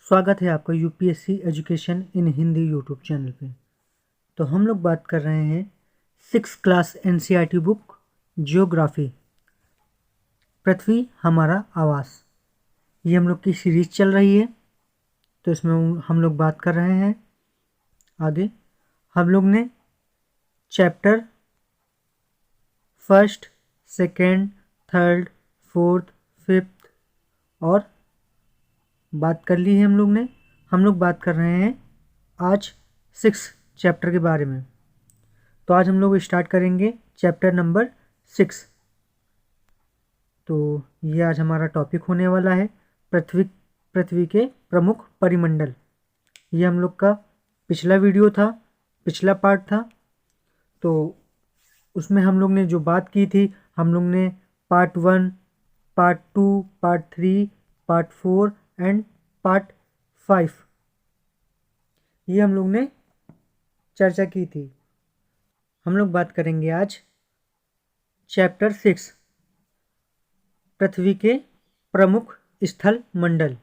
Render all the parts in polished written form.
स्वागत है आपका UPSC education in Hindi YouTube channel पे। तो हम लोग बात कर रहे हैं 6th class NCERT book geography, पृथ्वी हमारा आवास। ये हम लोग की सीरीज चल रही है। तो इसमें हम लोग बात कर रहे हैं आगे। हम लोग ने chapter first, second, third, fourth, fifth और बात कर ली है हम लोग बात कर रहे हैं आज 6 चैप्टर के बारे में। तो आज हम लोग स्टार्ट करेंगे चैप्टर नंबर 6। तो ये आज हमारा टॉपिक होने वाला है पृथ्वी के प्रमुख परिमंडल। ये हम लोग का पिछला वीडियो था, पिछला पार्ट था। तो उसमें हम लोग ने जो बात की थी, हम लोग ने part 1, part 2, part 3, part 4 and part 5 ये हम लोग ने चर्चा की थी। हम लोग बात करेंगे आज चैप्टर 6, पृथ्वी के प्रमुख स्थल मंडल।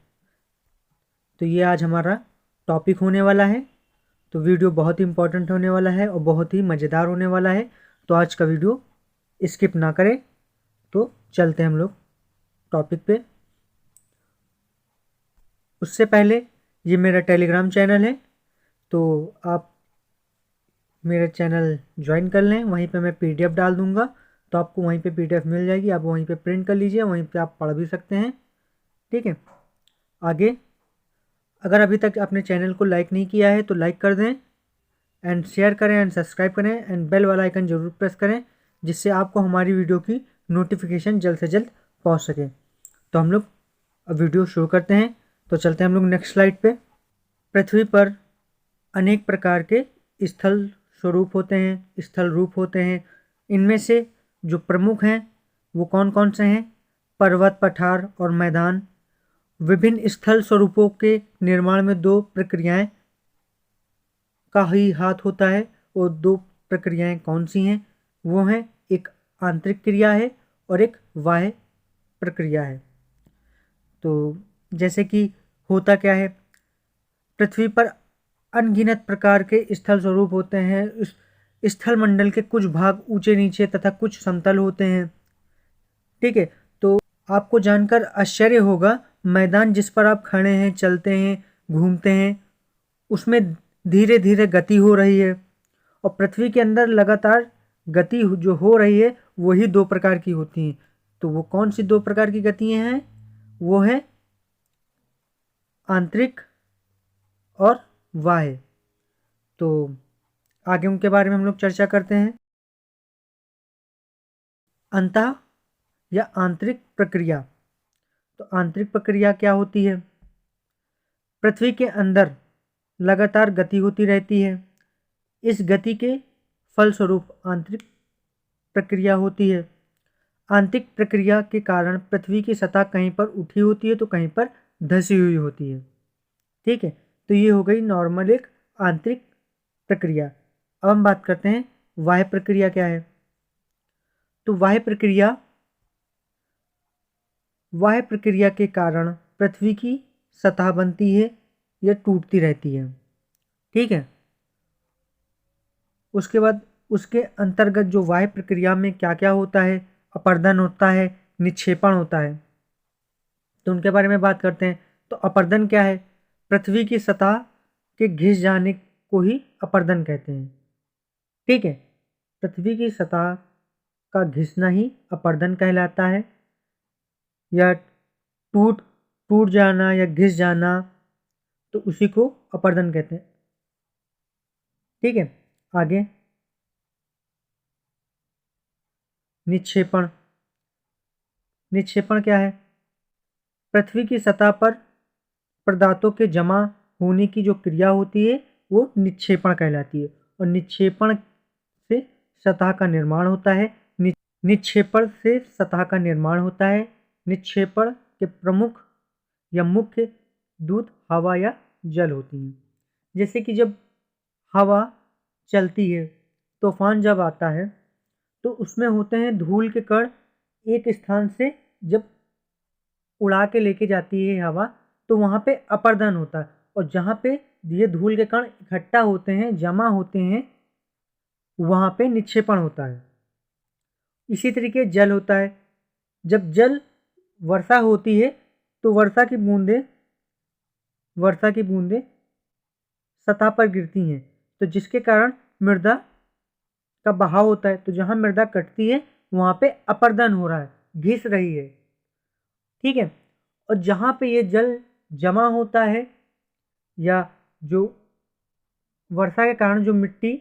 तो ये आज हमारा टॉपिक होने वाला है। तो वीडियो बहुत ही इंपॉर्टेंट होने वाला है और बहुत ही मज़ेदार होने वाला है। तो आज का वीडियो स्किप ना करें। तो चलते हैं हम लोग टॉपिक पे। उससे पहले ये मेरा टेलीग्राम चैनल है, तो आप मेरा चैनल ज्वाइन कर लें। वहीं पे मैं पीडीएफ डाल दूंगा, तो आपको वहीं पे पीडीएफ मिल जाएगी। आप वहीं पे प्रिंट कर लीजिए, वहीं पे आप पढ़ भी सकते हैं। ठीक है। आगे, अगर अभी तक आपने चैनल को लाइक नहीं किया है तो लाइक कर दें एंड शेयर करें एंड सब्सक्राइब करें एंड बेल वाला आइकन ज़रूर प्रेस करें, जिससे आपको हमारी वीडियो की नोटिफिकेशन जल्द से जल्द पहुंच सके। तो हम लोग अब वीडियो शुरू करते हैं। तो चलते हैं हम लोग नेक्स्ट स्लाइड पे। पृथ्वी पर अनेक प्रकार के स्थल स्वरूप होते हैं, स्थल रूप होते हैं। इनमें से जो प्रमुख हैं वो कौन कौन से हैं? पर्वत, पठार और मैदान। विभिन्न स्थल स्वरूपों के निर्माण में दो प्रक्रियाएं का ही हाथ होता है। और दो प्रक्रियाएं कौन सी हैं? वो हैं, एक आंतरिक क्रिया है और एक बाह्य प्रक्रिया है। तो जैसे कि होता क्या है, पृथ्वी पर अनगिनत प्रकार के स्थल स्वरूप होते हैं। इस स्थल मंडल के कुछ भाग ऊंचे नीचे तथा कुछ समतल होते हैं। ठीक है। तो आपको जानकर आश्चर्य होगा, मैदान जिस पर आप खड़े हैं, चलते हैं, घूमते हैं, उसमें धीरे धीरे गति हो रही है। और पृथ्वी के अंदर लगातार गति जो हो रही है वही दो प्रकार की होती हैं। तो वो कौन सी दो प्रकार की गतियां हैं? वो है आंतरिक और बाह्य। तो आगे उनके बारे में हम लोग चर्चा करते हैं। अंतः या आंतरिक प्रक्रिया। तो आंतरिक प्रक्रिया क्या होती है? पृथ्वी के अंदर लगातार गति होती रहती है। इस गति के फलस्वरूप आंतरिक प्रक्रिया होती है। आंतरिक प्रक्रिया के कारण पृथ्वी की सतह कहीं पर उठी होती है तो कहीं पर धंसी हुई होती है। ठीक है। तो ये हो गई नॉर्मल एक आंतरिक प्रक्रिया। अब हम बात करते हैं बाह्य प्रक्रिया क्या है। तो बाह्य प्रक्रिया के कारण पृथ्वी की सतह बनती है या टूटती रहती है। ठीक है। उसके बाद उसके अंतर्गत जो बाह्य प्रक्रिया में क्या क्या होता है? अपर्दन होता है, निक्षेपण होता है। तो उनके बारे में बात करते हैं। तो अपर्दन क्या है? पृथ्वी की सतह के घिस जाने को ही अपर्दन कहते हैं। ठीक है। पृथ्वी की सतह का घिसना ही अपर्दन कहलाता है, या टूट टूट जाना या घिस जाना, तो उसी को अपर्दन कहते हैं। ठीक है। आगे, निक्षेपण। निक्षेपण क्या है? पृथ्वी की सतह पर पदार्थों के जमा होने की जो क्रिया होती है वो निक्षेपण कहलाती है। और निक्षेपण से सतह का निर्माण होता है। निक्षेपण से सतह का निर्माण होता है। निक्षेपण के प्रमुख या मुख्य दूत हवा या जल होती हैं। जैसे कि जब हवा चलती है, तूफान जब आता है, तो उसमें होते हैं धूल के कण। एक स्थान से जब उड़ा के लेके जाती है हवा, तो वहाँ पे अपर्दन होता है, और जहाँ पे ये धूल के कण इकट्ठा होते हैं, जमा होते हैं, वहाँ पे निक्षेपण होता है। इसी तरीके जल होता है। जब जल वर्षा होती है तो वर्षा की बूंदें सतह पर गिरती हैं, तो जिसके कारण मृदा का बहाव होता है। तो जहाँ मृदा कटती है वहाँ पे अपर्दन हो रहा है, घिस रही है, ठीक है। और जहाँ पे ये जल जमा होता है, या जो वर्षा के कारण जो मिट्टी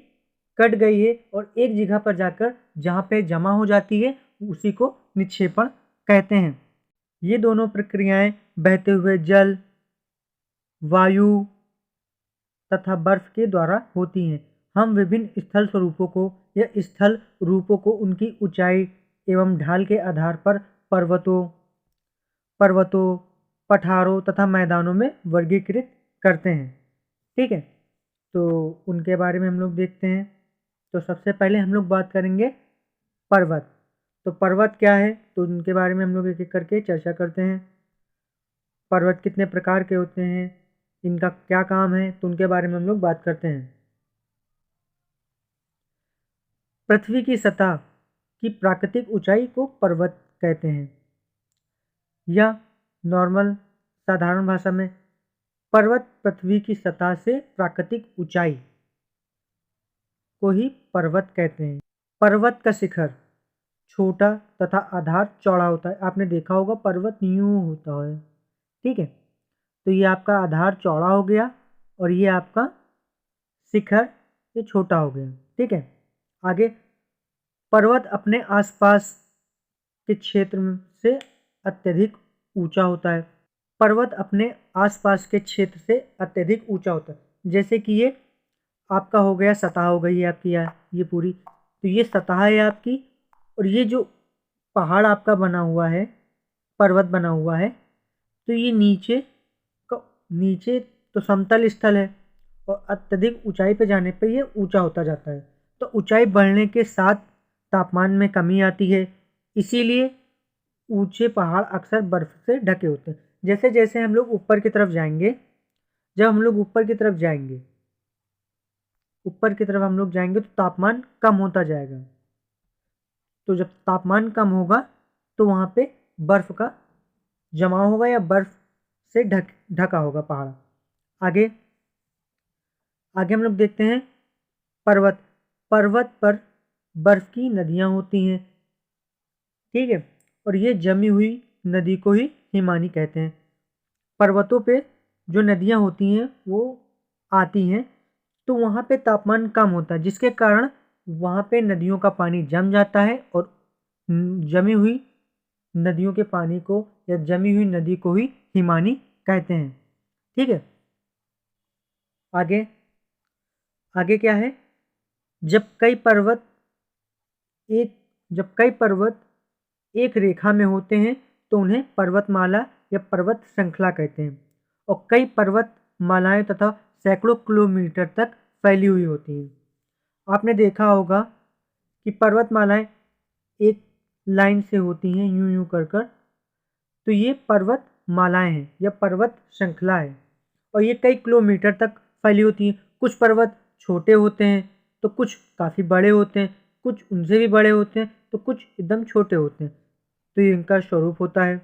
कट गई है और एक जगह पर जाकर जहाँ पे जमा हो जाती है, उसी को निक्षेपण कहते हैं। ये दोनों प्रक्रियाएं बहते हुए जल, वायु तथा बर्फ के द्वारा होती हैं। हम विभिन्न स्थल स्वरूपों को या स्थल रूपों को उनकी ऊंचाई एवं ढाल के आधार पर पर्वतों, पठारों तथा मैदानों में वर्गीकृत करते हैं, ठीक है। तो उनके बारे में हम लोग देखते हैं। तो सबसे पहले हम लोग बात करेंगे पर्वत। तो पर्वत क्या है, तो उनके बारे में हम लोग एक एक करके चर्चा करते हैं। पर्वत कितने प्रकार के होते हैं, इनका क्या काम है, तो उनके बारे में हम लोग बात करते हैं। पृथ्वी की सतह की प्राकृतिक ऊंचाई को पर्वत कहते हैं, या नॉर्मल साधारण भाषा में पर्वत पृथ्वी की सतह से प्राकृतिक ऊंचाई को ही पर्वत कहते हैं। पर्वत का शिखर छोटा तथा आधार चौड़ा होता है। आपने देखा होगा पर्वत यूं होता है, ठीक है। तो ये आपका आधार चौड़ा हो गया और ये आपका शिखर ये छोटा हो गया, ठीक है। आगे, पर्वत अपने आसपास के क्षेत्र से अत्यधिक ऊंचा होता है। पर्वत अपने आसपास के क्षेत्र से अत्यधिक ऊंचा होता है। जैसे कि ये आपका हो गया, सतह हो गई है आपकी, ये पूरी, तो ये सतह है आपकी, और ये जो पहाड़ आपका बना हुआ है, पर्वत बना हुआ है, तो ये नीचे तो समतल स्थल है, और अत्यधिक ऊंचाई पे जाने पे ये ऊंचा होता जाता है। तो ऊंचाई बढ़ने के साथ तापमान में कमी आती है, इसीलिए ऊंचे पहाड़ अक्सर बर्फ से ढके होते हैं। जैसे जैसे हम लोग ऊपर की तरफ जाएंगे, जब हम लोग ऊपर की तरफ हम लोग जाएंगे तो तापमान कम होता जाएगा। तो जब तापमान कम होगा तो वहाँ पे बर्फ का जमाव होगा, या बर्फ से ढका होगा पहाड़। आगे हम लोग देखते हैं पर्वत पर बर्फ की नदियाँ होती हैं, ठीक है, और ये जमी हुई नदी को ही हिमानी कहते हैं। पर्वतों पे जो नदियाँ होती हैं वो आती हैं, तो वहाँ पे तापमान कम होता है, जिसके कारण वहाँ पे नदियों का पानी जम जाता है, और जमी हुई नदियों के पानी को या जमी हुई नदी को ही हिमानी कहते हैं, ठीक है। आगे क्या है, जब कई पर्वत एक रेखा में होते हैं तो उन्हें पर्वतमाला या पर्वत श्रृंखला कहते हैं, और कई पर्वतमालाएं तथा सैकड़ों किलोमीटर तक फैली हुई होती हैं। आपने देखा होगा कि पर्वतमालाएं एक लाइन से होती हैं, यूं यूं कर कर, तो ये पर्वतमालाएं हैं या पर्वत श्रृंखला है, और ये कई किलोमीटर तक फैली होती हैं। कुछ पर्वत छोटे होते हैं तो कुछ काफ़ी बड़े होते हैं, कुछ उनसे भी बड़े होते हैं तो कुछ एकदम छोटे होते हैं, तो ये इनका स्वरूप होता है।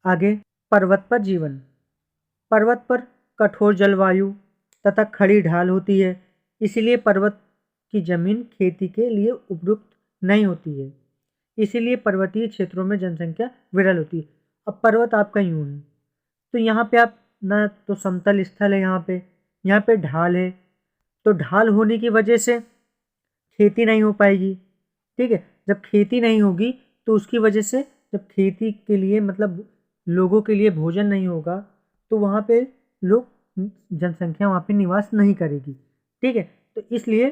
आगे, पर्वत पर जीवन। पर्वत पर कठोर जलवायु तथा खड़ी ढाल होती है, इसीलिए पर्वत की जमीन खेती के लिए उपयुक्त नहीं होती है, इसीलिए पर्वतीय क्षेत्रों में जनसंख्या विरल होती है। अब पर्वत आपका यूं है, तो यहाँ पे आप ना तो समतल स्थल है, यहाँ पे ढाल है, तो ढाल होने की वजह से खेती नहीं हो पाएगी, ठीक है। जब खेती नहीं होगी तो उसकी वजह से, जब खेती के लिए मतलब लोगों के लिए भोजन नहीं होगा, तो वहाँ पे जनसंख्या वहाँ पे निवास नहीं करेगी, ठीक है। तो इसलिए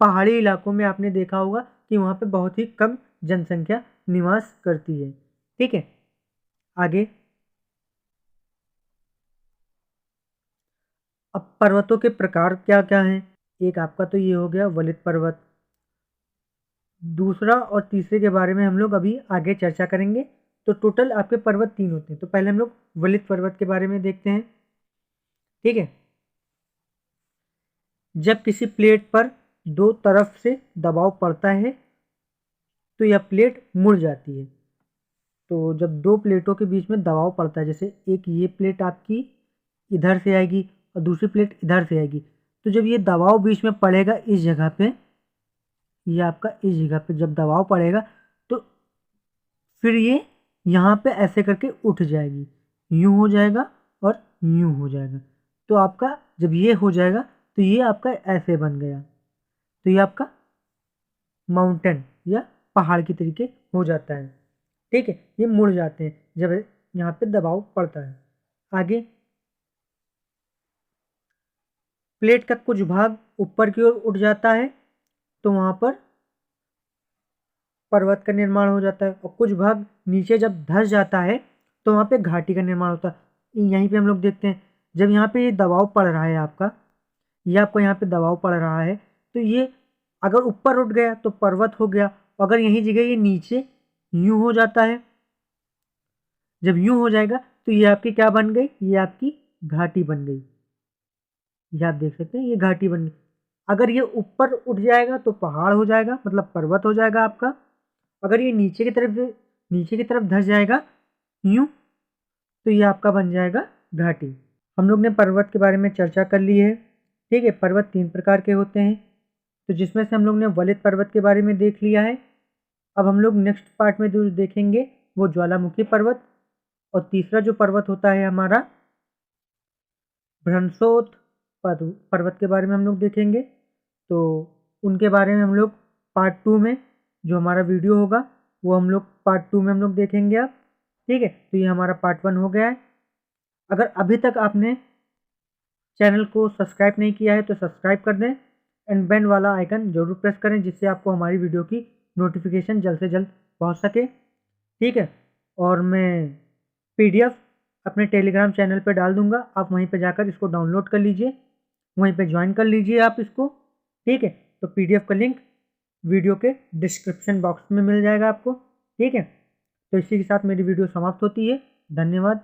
पहाड़ी इलाकों में आपने देखा होगा कि वहाँ पे बहुत ही कम जनसंख्या निवास करती है, ठीक है। आगे, अब पर्वतों के प्रकार क्या क्या हैं। एक आपका तो ये हो गया वलित पर्वत, दूसरा और तीसरे के बारे में हम लोग अभी आगे चर्चा करेंगे। तो टोटल आपके पर्वत 3 होते हैं। तो पहले हम लोग वलित पर्वत के बारे में देखते हैं। ठीक है, जब किसी प्लेट पर दो तरफ से दबाव पड़ता है तो यह प्लेट मुड़ जाती है। तो जब दो प्लेटों के बीच में दबाव पड़ता है, जैसे एक ये प्लेट आपकी इधर से आएगी और दूसरी प्लेट इधर से आएगी, तो जब ये दबाव बीच में पड़ेगा इस जगह पे, ये आपका इस जगह पे जब दबाव पड़ेगा तो फिर ये यहाँ पे ऐसे करके उठ जाएगी, यूँ हो जाएगा और यूँ हो जाएगा। तो आपका जब ये हो जाएगा तो ये आपका ऐसे बन गया, तो ये आपका माउंटेन या पहाड़ की तरीके हो जाता है। ठीक है, ये मुड़ जाते हैं जब यहाँ पे दबाव पड़ता है। आगे प्लेट का कुछ भाग ऊपर की ओर उठ जाता है तो वहाँ पर पर्वत का निर्माण हो जाता है, और कुछ भाग नीचे जब धंस जाता है तो वहाँ पे घाटी का निर्माण होता है। यहीं पे हम लोग देखते हैं, जब यहाँ पे ये दबाव पड़ रहा है आपका, ये आपको यहाँ पे दबाव पड़ रहा है, तो ये अगर ऊपर उठ गया तो पर्वत हो गया, अगर यही जगह ये नीचे यूँ हो जाता है, जब यूँ हो जाएगा तो ये आपकी क्या बन गई, ये आपकी घाटी बन गई। ये आप देख सकते हैं, ये घाटी बन गई। अगर ये ऊपर उठ जाएगा तो पहाड़ हो जाएगा, मतलब पर्वत हो जाएगा आपका। अगर ये नीचे की तरफ धंस जाएगा यूँ, तो ये आपका बन जाएगा घाटी। हम लोग ने पर्वत के बारे में चर्चा कर ली है। ठीक है, पर्वत 3 प्रकार के होते हैं, तो जिसमें से हम लोग ने वलित पर्वत के बारे में देख लिया है। अब हम लोग नेक्स्ट पार्ट में जो देखेंगे वो ज्वालामुखी पर्वत, और तीसरा जो पर्वत होता है हमारा भ्रंशोत पर्वत के बारे में हम लोग देखेंगे। तो उनके बारे में हम लोग पार्ट 2 में, जो हमारा वीडियो होगा वो हम लोग पार्ट 2 में हम लोग देखेंगे अब। ठीक है, तो ये हमारा पार्ट 1 हो गया है। अगर अभी तक आपने चैनल को सब्सक्राइब नहीं किया है तो सब्सक्राइब कर दें, एंड बेल वाला आइकन जरूर प्रेस करें, जिससे आपको हमारी वीडियो की नोटिफिकेशन जल्द से जल्द पहुंच सके। ठीक है, और मैं पीडीएफ अपने टेलीग्राम चैनल पे डाल दूंगा, आप वहीं पे जाकर इसको डाउनलोड कर लीजिए, वहीं पे ज्वाइन कर लीजिए आप इसको। ठीक है, तो पीडीएफ का लिंक वीडियो के डिस्क्रिप्शन बॉक्स में मिल जाएगा आपको। ठीक है, तो इसी के साथ मेरी वीडियो समाप्त होती है। धन्यवाद।